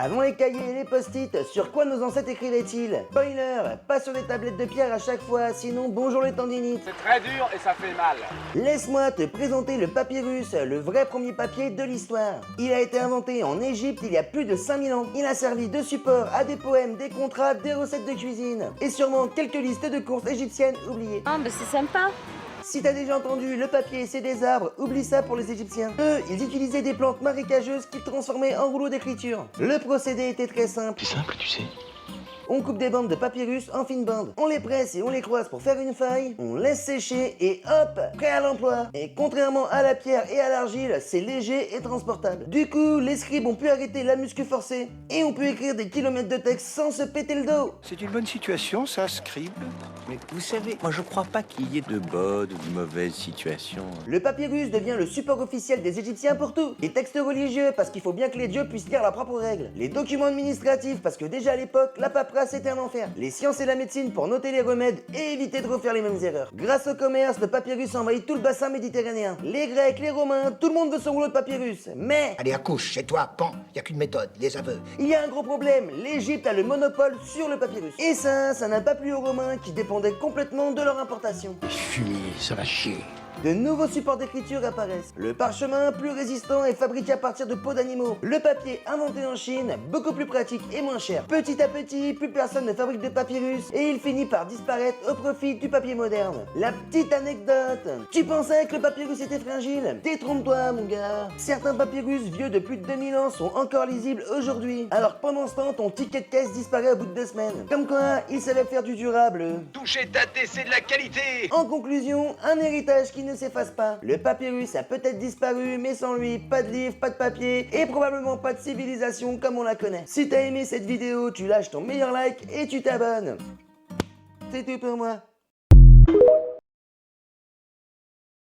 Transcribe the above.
Avant les cahiers et les post-it, sur quoi nos ancêtres écrivaient-ils? Spoiler, pas sur des tablettes de pierre à chaque fois, sinon bonjour les tendinites. C'est très dur et ça fait mal. Laisse-moi te présenter le papyrus, le vrai premier papier de l'histoire. Il a été inventé en Égypte il y a plus de 5000 ans. Il a servi de support à des poèmes, des contrats, des recettes de cuisine. Et sûrement quelques listes de courses égyptiennes oubliées. Ah, bah c'est sympa. Si t'as déjà entendu le papier c'est des arbres, oublie ça pour les Égyptiens. Eux, ils utilisaient des plantes marécageuses qu'ils transformaient en rouleaux d'écriture. Le procédé était très simple. C'est simple, tu sais. On coupe des bandes de papyrus en fines bandes. On les presse et on les croise pour faire une feuille. On laisse sécher et hop, prêt à l'emploi. Et contrairement à la pierre et à l'argile, c'est léger et transportable. Du coup, les scribes ont pu arrêter la muscu forcée. Et on peut écrire des kilomètres de texte sans se péter le dos. C'est une bonne situation, ça, Scribe. Mais vous savez, moi je crois pas qu'il y ait de bonnes ou de mauvaises situations. Le papyrus devient le support officiel des Égyptiens pour tout. Les textes religieux, parce qu'il faut bien que les dieux puissent lire leurs propres règles. Les documents administratifs, parce que déjà à l'époque, la paperasse c'était un enfer. Les sciences et la médecine pour noter les remèdes et éviter de refaire les mêmes erreurs. Grâce au commerce, le papyrus envahit tout le bassin méditerranéen. Les Grecs, les Romains, tout le monde veut son rouleau de papyrus. Mais Allez, accouche, chez toi, pan. Y a qu'une méthode, les aveux. il y a un gros problème, l'Égypte a le monopole sur le papyrus. Et ça n'a pas plu aux Romains qui dépendaient complètement de leur importation. Fumier, ça va chier. De nouveaux supports d'écriture apparaissent. Le parchemin, plus résistant, est fabriqué à partir de peaux d'animaux. Le papier, inventé en Chine, beaucoup plus pratique et moins cher. Petit à petit, plus personne ne fabrique de papyrus et il finit par disparaître au profit du papier moderne. La petite anecdote. Tu pensais que le papyrus était fragile? Détrompe-toi, mon gars. Certains papyrus vieux de plus de 2000 ans sont encore lisibles aujourd'hui. Alors que pendant ce temps, ton ticket de caisse disparaît au bout de 2 semaines. Comme quoi, ils savaient faire du durable. Toucher daté, c'est de la qualité. En conclusion, un héritage qui ne s'efface pas. Le papyrus a peut-être disparu, mais sans lui, pas de livre, pas de papier, et probablement pas de civilisation comme on la connaît. Si t'as aimé cette vidéo, tu lâches ton meilleur like et tu t'abonnes. C'est tout pour moi.